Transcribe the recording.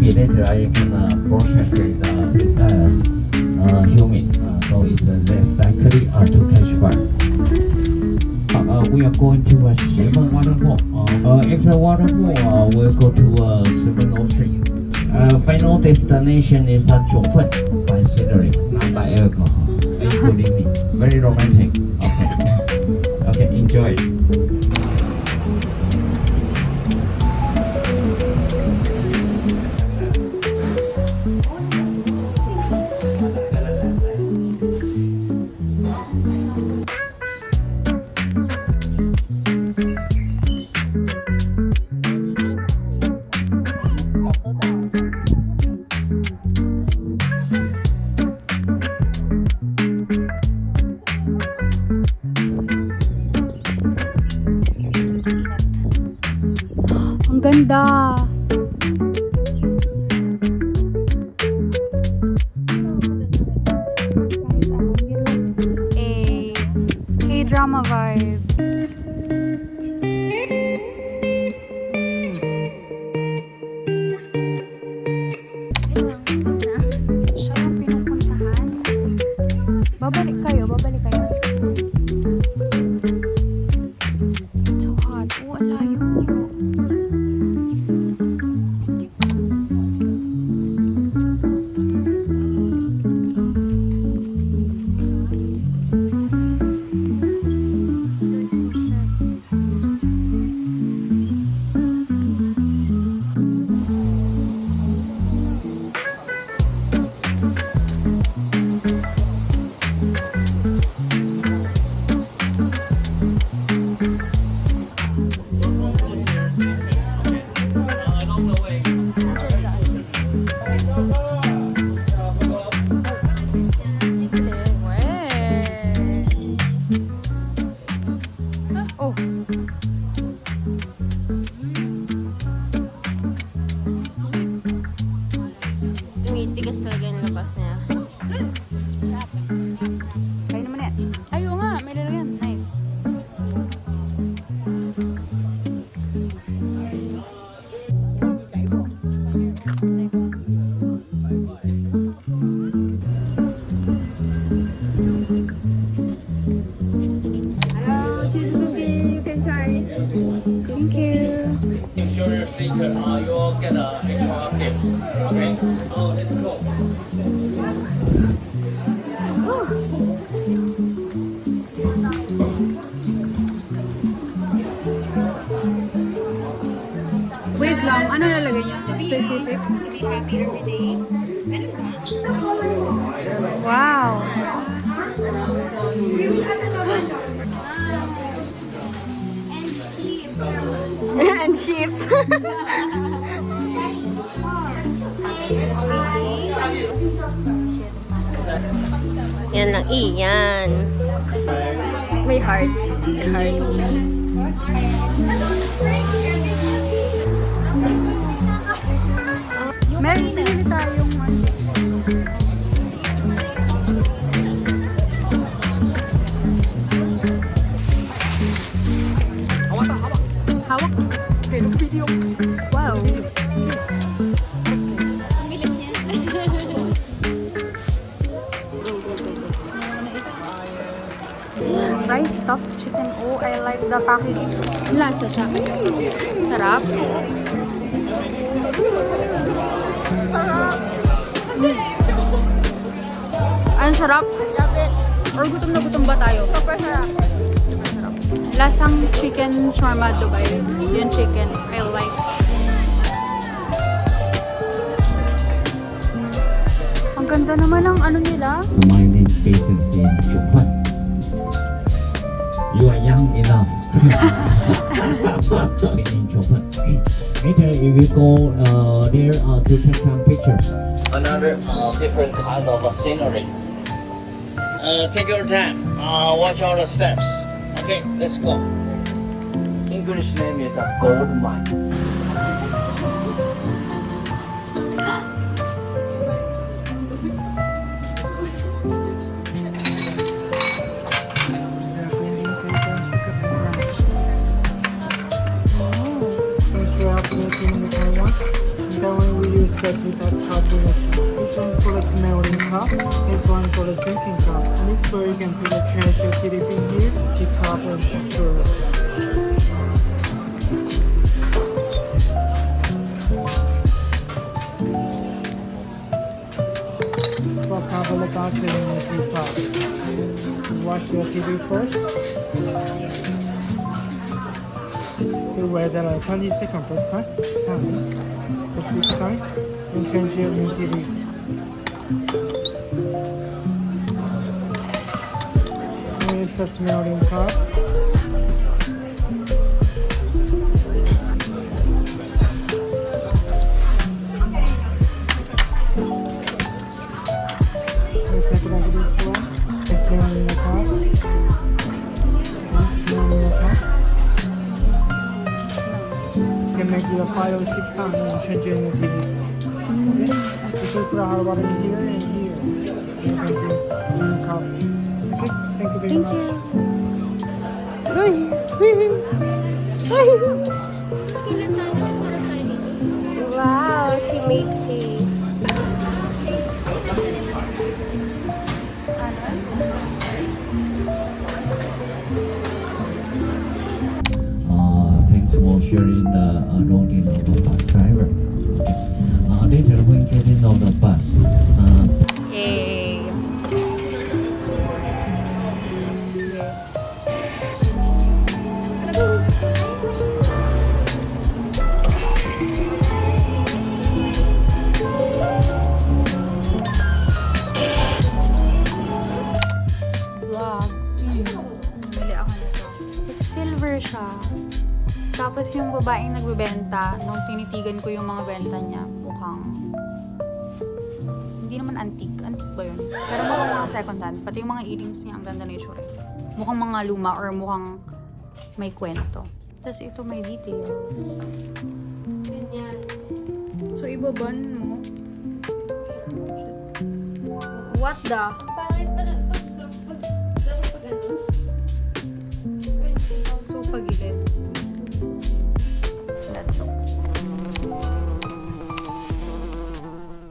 maybe later I can broadcast it with humid, so it's less likely to catch fire. We are going to a shifen waterfall. After waterfall, we'll go to shifen ocean. Final destination is jiufen by scenery, not by alcohol, including me. Very romantic. Okay, enjoy. Ang ganda. K-drama vibes. Siya ang pinupuntahan. Babalik kayo. So hot. Oh, ang layo. Oh. Tumitigas talaga yung labas niya. Kain naman yan. Ay, oo nga. May lalagyan. Nice. Hello, cheese cookie. You can try. Thank you. Make sure your speaker, you'll get extra tips. Okay? Let's go. Wait lang. Ano lalagay niya? Specific? To be happy every day. Ganun ba? Wow. And chips. Yan lang. Yan. May heart. May heart. Meron din tayong hawak. Okay, video. Wow. Rice stuffed chicken. Oh, I like the package. Lasa siya. Sarap. Ang sarap. Or gutom na gutom ba tayo? Super sarap. Lasang chicken shawarma Dubai. Yung chicken, I like. Ang ganda naman ng ano nila. My name is in jiufen. You are young enough. In jiufen. Later, if we go there to take some pictures. Another different kind of scenery. Take your time. Watch all the steps. Okay, let's go. English name is the gold mine. First we are making the Taiwan. Then we use the two types of cabinets. This one's for the smelling cup, this one for the drinking cup. And this is where you can put a trash utility here, the cup and picture. For cover the bathroom in the cup. Wash your TV first. You wait like 20 seconds first time. The sixth time. And change your utilities. Here's the smelling cup. You take it like this one. The smelling cup. And smelling cup. You can make it a 5 or 6 times and change your utilities. Okay? You should put a hot water in here and here. You can drink in a cup. Okay? Thank you very much. Wow, she made tea. Thanks for sharing the loading of the bus driver. Okay. Later when getting on the bus, Yay. Vlog. Bumili ako nito. Kasi silver siya. Tapos yung babaeng nagbebenta, nung tinitigan ko yung mga benta niya, mukhang hindi naman antique. Antique ba yun? Pero mukhang mga second hand. Pati yung mga earrings niya, ang ganda na yung tsura. Mukhang mga luma or mukhang may kwento. Tapos ito may details. So, ibaban mo. What the? So, pagilid.